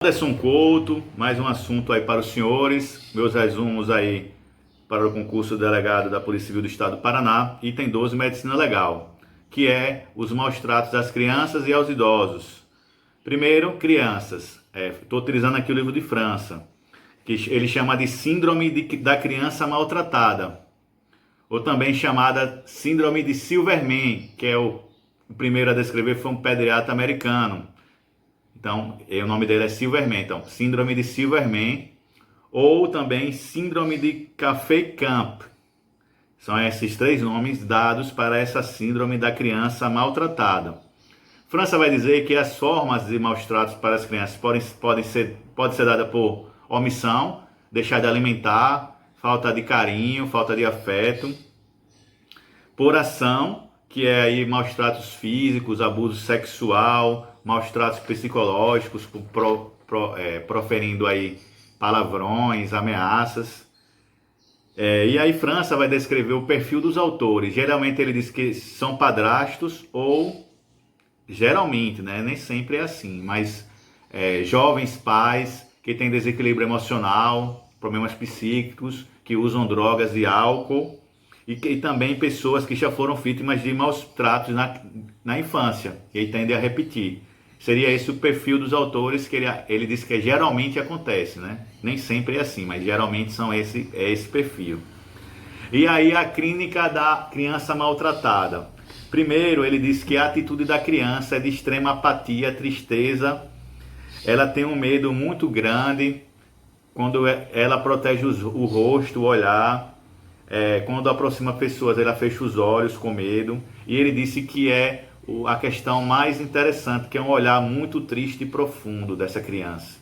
Anderson Couto, mais um assunto aí para os senhores, meus resumos aí para o concurso de delegado da Polícia Civil do Estado do Paraná, item 12, Medicina Legal, que é os maus tratos às crianças e aos idosos. Primeiro, crianças. Estou utilizando aqui o livro de França, que ele chama de Síndrome da Criança Maltratada, ou também chamada Síndrome de Silverman, que é o primeiro a descrever foi um pediatra americano. Então, o nome dele é Silverman. Então, síndrome de Silverman ou também síndrome de Café-Camp. São esses três nomes dados para essa síndrome da criança maltratada. França vai dizer que as formas de maus tratos para as crianças pode ser dada por omissão, deixar de alimentar, falta de carinho, falta de afeto, por ação, que é aí maus tratos físicos, abuso sexual, maus tratos psicológicos, proferindo aí palavrões, ameaças. E aí França vai descrever o perfil dos autores. Geralmente ele diz que são padrastos ou, geralmente, né? Nem sempre é assim, mas jovens pais que têm desequilíbrio emocional, problemas psíquicos, que usam drogas e álcool, e também pessoas que já foram vítimas de maus tratos na infância, e aí tendem a repetir. Seria esse o perfil dos autores que ele diz que geralmente acontece, né? Nem sempre é assim, mas geralmente é esse perfil. E aí a clínica da criança maltratada. Primeiro, ele diz que a atitude da criança é de extrema apatia, tristeza. Ela tem um medo muito grande quando ela protege o rosto, o olhar. Quando aproxima pessoas, ela fecha os olhos com medo. E ele disse que é a questão mais interessante, que é um olhar muito triste e profundo dessa criança.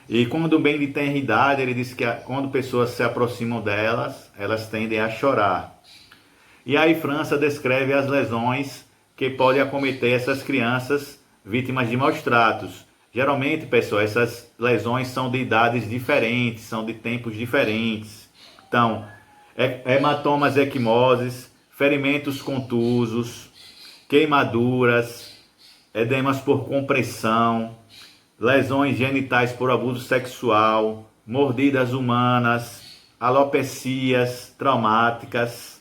E quando bem de tenra idade, ele disse que quando pessoas se aproximam delas, elas tendem a chorar. E aí França descreve as lesões que podem acometer essas crianças vítimas de maus tratos. Geralmente, pessoal, essas lesões são de idades diferentes, são de tempos diferentes. Então, hematomas equimoses, ferimentos contusos, queimaduras, edemas por compressão, lesões genitais por abuso sexual, mordidas humanas, alopecias traumáticas,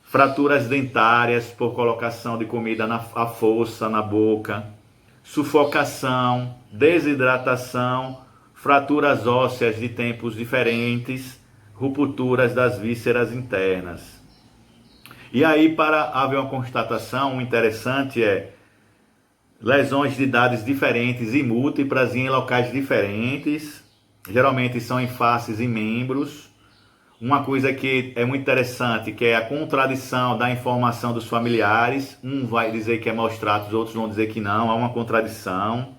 fraturas dentárias por colocação de comida à força na boca, sufocação, desidratação, fraturas ósseas de tempos diferentes, rupturas das vísceras internas. E aí, para haver uma constatação interessante, lesões de idades diferentes e múltiplas e em locais diferentes, geralmente são em faces e membros. Uma coisa que é muito interessante, que é a contradição da informação dos familiares. Um vai dizer que é maus tratos, outros vão dizer que não, há uma contradição.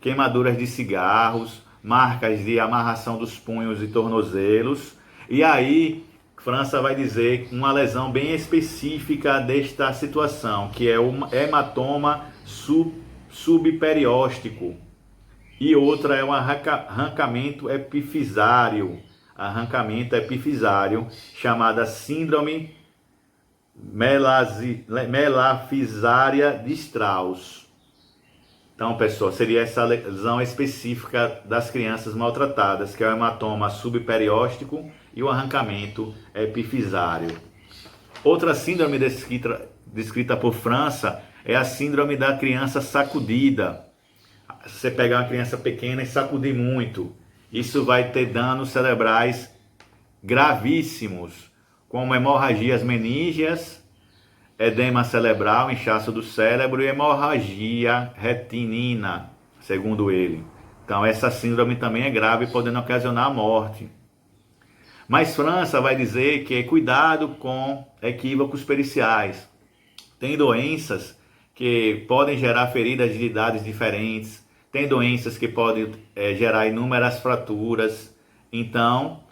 Queimaduras de cigarros, marcas de amarração dos punhos e tornozelos. E aí França vai dizer uma lesão bem específica desta situação, que é o hematoma subperióstico. E outra é um arrancamento epifisário, chamada síndrome melafisária de Strauss. Então, pessoal, seria essa lesão específica das crianças maltratadas, que é o hematoma subperióstico e o arrancamento epifisário. Outra síndrome descrita por França é a síndrome da criança sacudida. Você pegar uma criança pequena e sacudir muito, isso vai ter danos cerebrais gravíssimos, como hemorragias meníngeas, edema cerebral, inchaço do cérebro e hemorragia retinina, segundo ele. Então essa síndrome também é grave, podendo ocasionar a morte. Mas França vai dizer que cuidado com equívocos periciais. Tem doenças que podem gerar feridas de idades diferentes, tem doenças que podem gerar inúmeras fraturas. Então,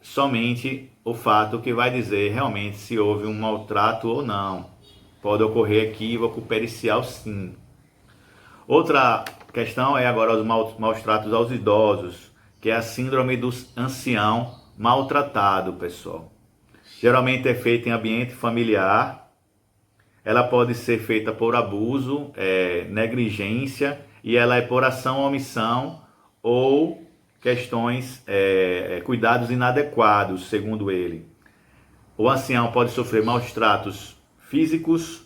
somente o fato que vai dizer realmente se houve um maltrato ou não. Pode ocorrer equívoco pericial, sim. Outra questão é agora os maus tratos aos idosos, que é a síndrome do ancião maltratado, pessoal. Geralmente é feita em ambiente familiar. Ela pode ser feita por abuso, negligência e ela é por ação ou omissão ou questões, cuidados inadequados, segundo ele. O ancião pode sofrer maus tratos físicos,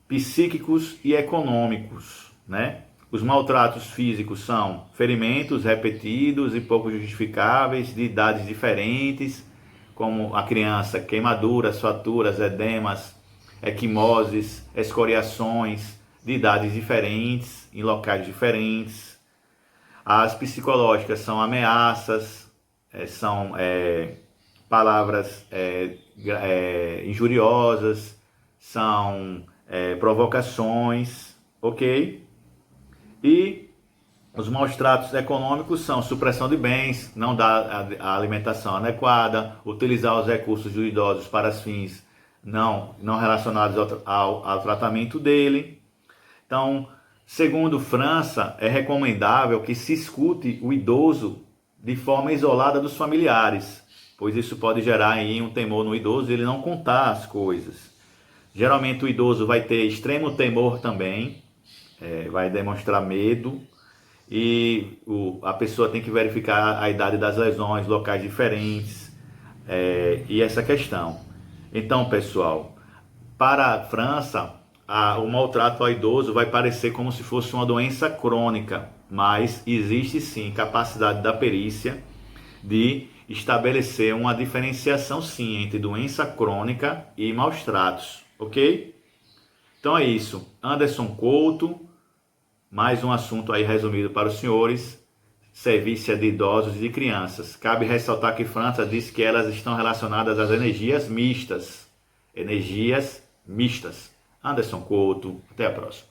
psíquicos e econômicos, né? Os maltratos físicos são ferimentos repetidos e pouco justificáveis de idades diferentes, como a criança, queimaduras, fraturas, edemas, equimoses, escoriações de idades diferentes, em locais diferentes. As psicológicas são ameaças, são palavras injuriosas, são provocações, ok? E os maus tratos econômicos são supressão de bens, não dar a alimentação adequada, utilizar os recursos dos idosos para fins não relacionados ao tratamento dele. Então, segundo França, é recomendável que se escute o idoso de forma isolada dos familiares, pois isso pode gerar aí um temor no idoso e ele não contar as coisas. Geralmente o idoso vai ter extremo temor também, vai demonstrar medo, e a pessoa tem que verificar a idade das lesões, locais diferentes, e essa questão. Então, pessoal, para a França, o maltrato ao idoso vai parecer como se fosse uma doença crônica, mas existe sim capacidade da perícia de estabelecer uma diferenciação sim entre doença crônica e maus tratos, ok? Então é isso. Anderson Couto, mais um assunto aí resumido para os senhores, serviço de idosos e de crianças. Cabe ressaltar que França diz que elas estão relacionadas às energias mistas. Energias mistas. Anderson Couto, até a próxima.